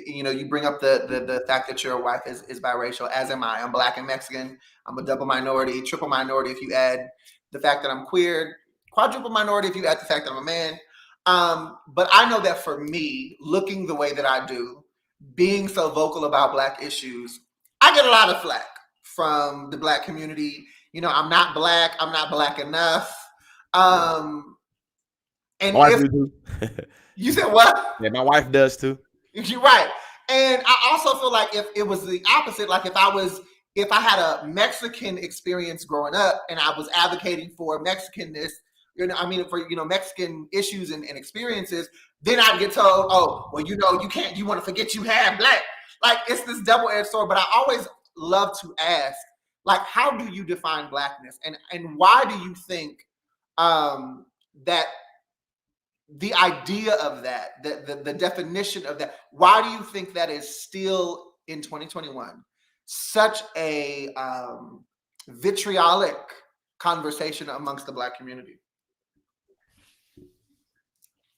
A: you know, you bring up the fact that your wife is biracial, as am I. I'm black and Mexican. I'm a double minority, triple minority if you add the fact that I'm queer, quadruple minority if you add the fact that I'm a man. But I know that for me, looking the way that I do, being so vocal about black issues, I get a lot of flack from the black community. You know, I'm not black. I'm not black enough. And
B: My wife
A: if
B: do too.
A: you said what?
B: Yeah, my wife does too.
A: You're right. And I also feel like if it was the opposite, like if I had a Mexican experience growing up and I was advocating for Mexicanness, you know, I mean, for, you know, Mexican issues and experiences, then I'd get told, oh, well, you know, you want to forget you had black. Like, it's this double-edged sword. But I always love to ask, like, how do you define blackness? And why do you think that the idea of that, the definition of that, why do you think that is still in 2021 such a vitriolic conversation amongst the black community?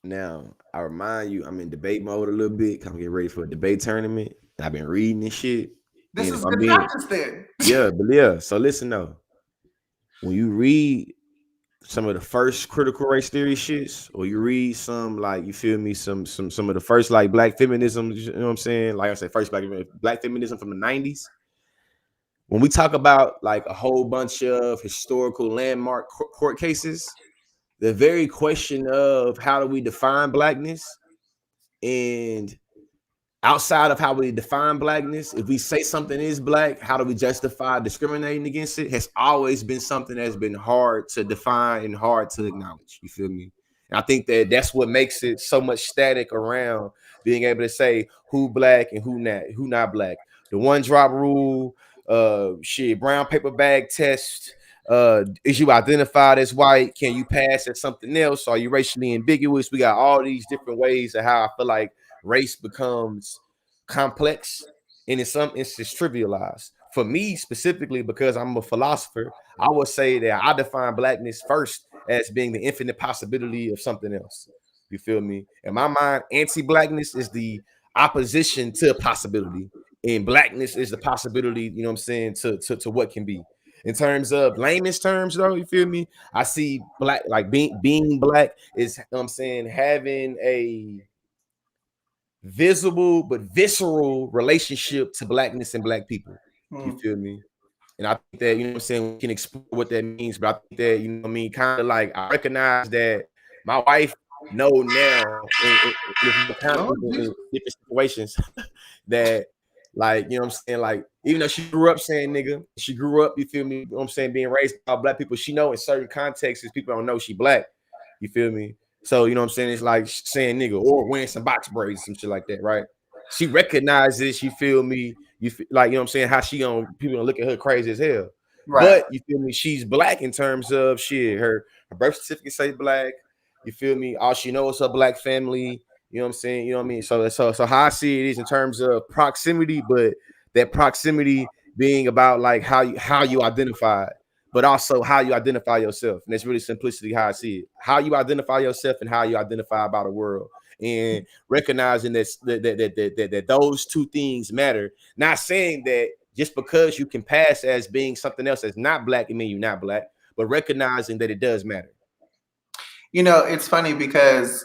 B: Now, I remind you, I'm in debate mode a little bit. I'm getting ready for a debate tournament. I've been reading this shit.
A: This
B: And
A: is
B: if I'm
A: good
B: being,
A: practice then.
B: yeah. So listen though. When you read some of the first critical race theory shits, or you read some, like, you feel me, some of the first like black feminism, you know what I'm saying? Like I said, first black feminism from the 90s. When we talk about like a whole bunch of historical landmark court cases, the very question of how do we define blackness, and outside of how we define blackness, if we say something is black, how do we justify discriminating against it, has always been something that's been hard to define and hard to acknowledge. You feel me? And I think that that's what makes it so much static around being able to say who black and who not black. The one drop rule, brown paper bag test. Is you identified as white? Can you pass as something else? Are you racially ambiguous? We got all these different ways of how I feel like race becomes complex and in some instances trivialized. For me specifically, because I'm a philosopher, I would say that I define blackness first as being the infinite possibility of something else. You feel me? In my mind, anti-blackness is the opposition to possibility, and blackness is the possibility, you know what I'm saying, to what can be. In terms of layman's terms, though, you feel me? I see black, like being black is, you know what I'm saying, having a visible but visceral relationship to blackness and black people. You feel me? And I think that, you know what I'm saying, we can explore what that means. But I think that, you know what I mean, kind of like I recognize that my wife know now
A: Oh,
B: in different situations that, like, you know what I'm saying, like, even though she grew up saying nigga, she grew up, you feel me, you know what I'm saying, being raised by black people, she know in certain contexts people don't know she black. You feel me? So, you know what I'm saying? It's like saying nigga or wearing some box braids, some shit like that, right? She recognizes, you feel me? You feel, like, you know what I'm saying? How people gonna look at her crazy as hell.
A: right.
B: But you feel me? She's black in terms of shit. Her birth certificate say black. You feel me? All she knows is her black family. You know what I'm saying? You know what I mean? So how I see it is in terms of proximity, but that proximity being about like how you identify, but also how you identify yourself. And that's really simplicity how I see it. How you identify yourself and how you identify about the world. And recognizing that those two things matter. Not saying that just because you can pass as being something else that's not black, it means you're not black, but recognizing that it does matter.
A: You know, it's funny because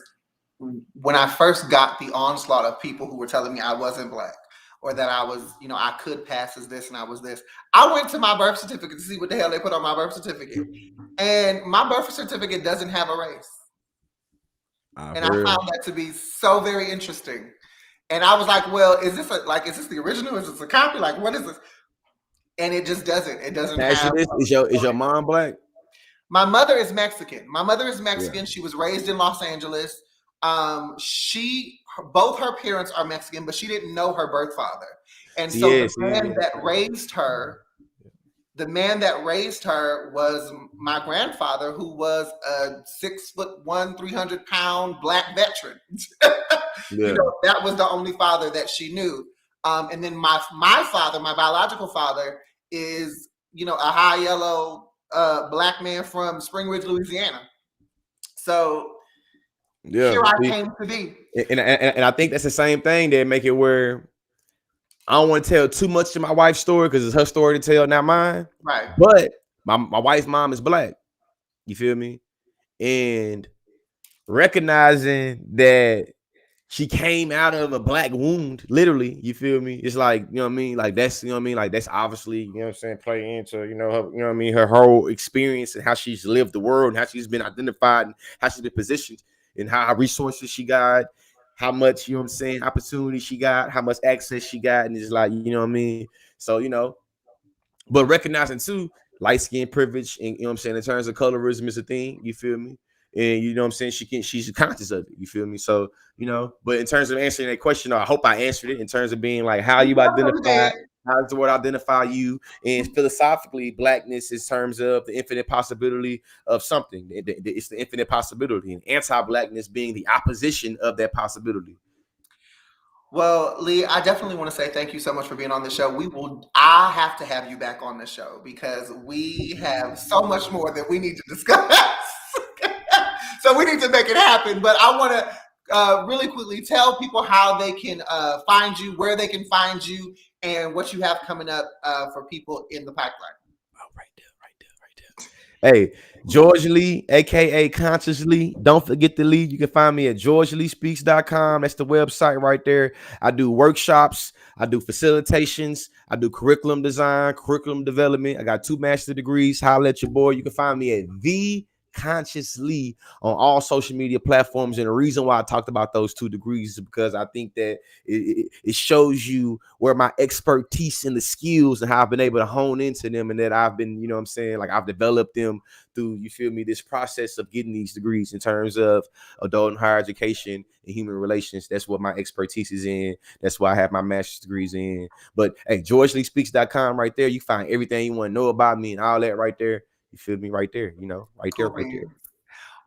A: when I first got the onslaught of people who were telling me I wasn't black or that I was, you know, I could pass as this and I was this, I went to my birth certificate to see what the hell they put on my birth certificate. And my birth certificate doesn't have a race. And I found that to be so very interesting. And I was like, well, is this the original? Is this a copy? Like, what is this? And it just doesn't. It doesn't have.
B: Is your mom black?
A: My mother is Mexican.
B: Yeah.
A: She was raised in Los Angeles. Both her parents are Mexican, but she didn't know her birth father. And so the man that raised her was my grandfather, who was a 6'1", 300-pound black veteran. You know, that was the only father that she knew. And then my father, my biological father, is, you know, a high yellow black man from Spring Ridge, Louisiana. So here I came to be.
B: And I think that's the same thing that make it where I don't want to tell too much of my wife's story because it's her story to tell, not mine.
A: Right.
B: But my wife's mom is black. You feel me? And recognizing that she came out of a black wound, literally, you feel me? It's like, you know what I mean? Like that's, you know what I mean? Like that's obviously, you know what I'm saying, play into, you know, her, you know what I mean, her whole experience and how she's lived the world and how she's been identified and how she's been positioned and how resources she got, how much, you know what I'm saying, opportunity she got, how much access she got, and it's like, you know what I mean? So, you know, but recognizing too, light skin privilege and, you know what I'm saying, in terms of colorism is a thing, you feel me? And you know what I'm saying, she's conscious of it, you feel me? So, you know, but in terms of answering that question, I hope I answered it in terms of being like how you identify, how does the word identify you, and philosophically, blackness is terms of the infinite possibility of something. It's the infinite possibility, and anti-blackness being the opposition of that possibility.
A: Well, Lee, I definitely want to say thank you so much for being on the show. I have to have you back on the show because we have so much more that we need to discuss. So we need to make it happen. But I want to really quickly tell people how they can find you, where they can find you, and what you have coming up for people in the pipeline.
B: Oh, right there. Hey, George Lee, aka Consciously. Don't forget the Lee. You can find me at georgeleespeaks.com. That's the website right there. I do workshops, I do facilitations, I do curriculum design, curriculum development. I got 2 master's degrees. Holla at your boy. You can find me at the Consciously on all social media platforms. And the reason why I talked about those 2 degrees is because I think that it shows you where my expertise and the skills and how I've been able to hone into them, and that I've been, you know what I'm saying, like I've developed them through, you feel me, this process of getting these degrees in terms of adult and higher education and human relations. That's what my expertise is in. That's why I have my master's degrees in. But hey, georgeleespeaks.com right there. You find everything you want to know about me and all that right there. You feel me right there, you know, right there.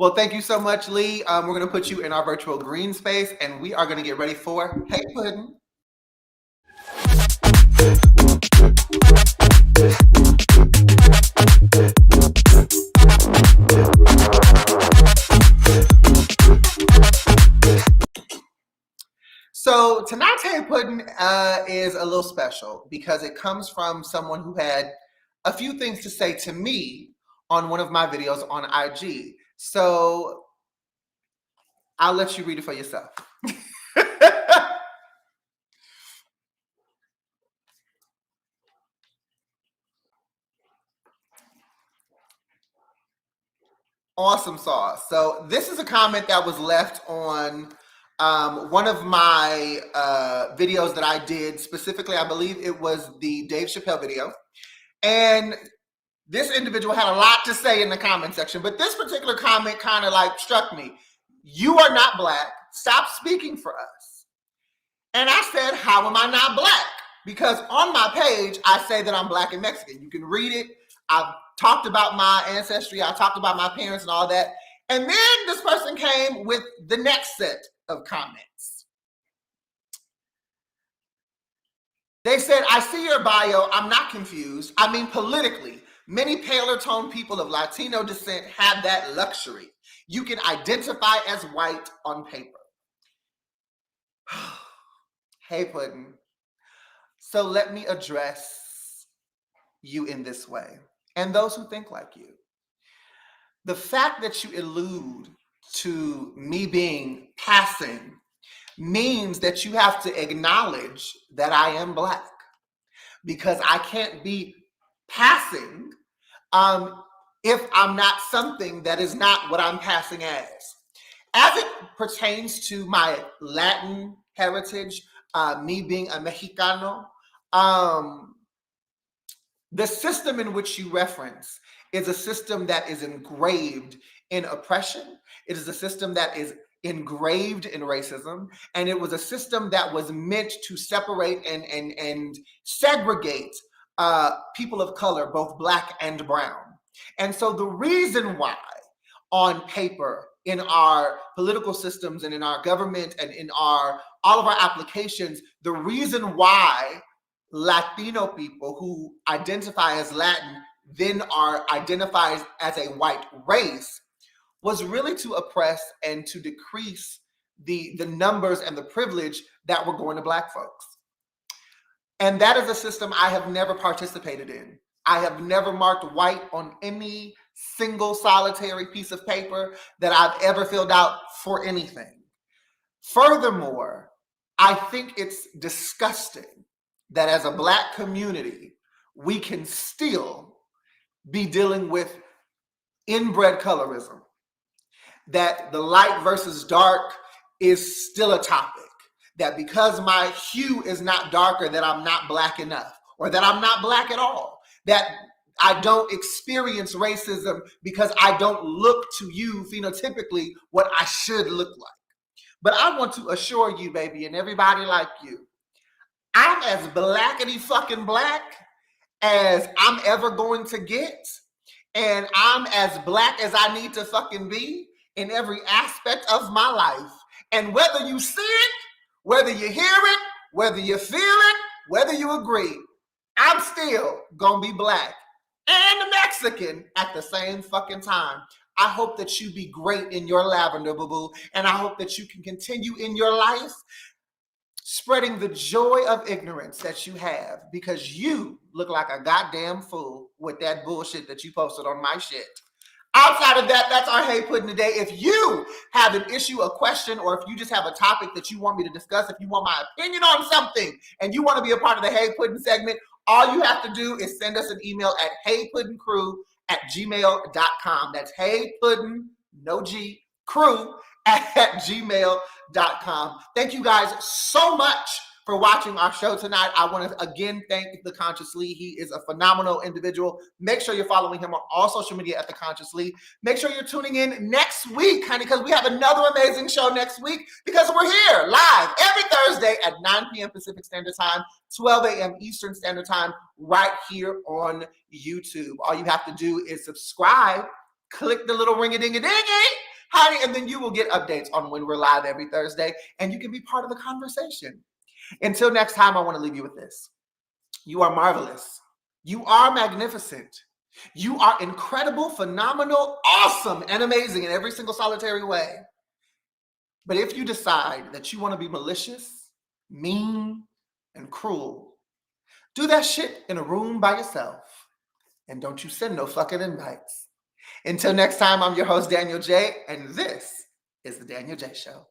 A: Well, thank you so much, Lee. We're going to put you in our virtual green space, and we are going to get ready for Hey Puddin'. So tonight's Hey Puddin' is a little special because it comes from someone who had a few things to say to me on one of my videos on IG. So I'll let you read it for yourself. Awesome sauce. So this is a comment that was left on one of my videos that I did. Specifically, I believe it was the Dave Chappelle video. And this individual had a lot to say in the comment section, but this particular comment kind of like struck me. You are not black. Stop speaking for us. And I said, how am I not black? Because on my page, I say that I'm black and Mexican. You can read it. I've talked about my ancestry. I talked about my parents and all that. And then this person came with the next set of comments. They said, I see your bio. I'm not confused. I mean, politically, many paler toned people of Latino descent have that luxury. You can identify as white on paper. Hey, Puddin'. So let me address you in this way, and those who think like you. The fact that you allude to me being passing means that you have to acknowledge that I am Black, because I can't be passing if I'm not something that is not what I'm passing as. As it pertains to my Latin heritage, me being a Mexicano, the system in which you reference is a system that is engraved in oppression. It is a system that is engraved in racism, and it was a system that was meant to separate and segregate people of color, both Black and brown. And so the reason why on paper, in our political systems and in our government and in all of our applications, the reason why Latino people who identify as Latin then are identified as a white race was really to oppress and to decrease the numbers and the privilege that were going to Black folks. And that is a system I have never participated in. I have never marked white on any single solitary piece of paper that I've ever filled out for anything. Furthermore, I think it's disgusting that as a Black community, we can still be dealing with inbred colorism, that the light versus dark is still a topic, that because my hue is not darker, that I'm not Black enough, or that I'm not Black at all, that I don't experience racism because I don't look to you phenotypically what I should look like. But I want to assure you, baby, and everybody like you, I'm as blackety fucking Black as I'm ever going to get. And I'm as Black as I need to fucking be in every aspect of my life. And whether you see it, whether you hear it, whether you feel it, whether you agree, I'm still gonna be Black and Mexican at the same fucking time. I hope that you be great in your lavender, boo-boo, and I hope that you can continue in your life spreading the joy of ignorance that you have, because you look like a goddamn fool with that bullshit that you posted on my shit. Outside of that, that's our Hey Puddin' today. If you have an issue, a question, or if you just have a topic that you want me to discuss, if you want my opinion on something and you want to be a part of the Hey Puddin' segment, all you have to do is send us an email at heypuddingcrew@gmail.com. That's heypudding, no G, crew @gmail.com. Thank you guys so much for watching our show tonight. I want to again thank The Conscious Lee. He is a phenomenal individual. Make sure you're following him on all social media at The Conscious Lee. Make sure you're tuning in next week, honey, because we have another amazing show next week, because we're here live every Thursday at 9 p.m. Pacific Standard Time, 12 a.m. Eastern Standard Time, right here on YouTube. All you have to do is subscribe, click the little ring-a-ding-a-dingy, honey, and then you will get updates on when we're live every Thursday, and you can be part of the conversation. Until next time, I want to leave you with this. You are marvelous. You are magnificent. You are incredible, phenomenal, awesome, and amazing in every single solitary way. But if you decide that you want to be malicious, mean, and cruel, do that shit in a room by yourself. And don't you send no fucking invites. Until next time, I'm your host, Danyol Jaye, and this is The Danyol Jaye Show.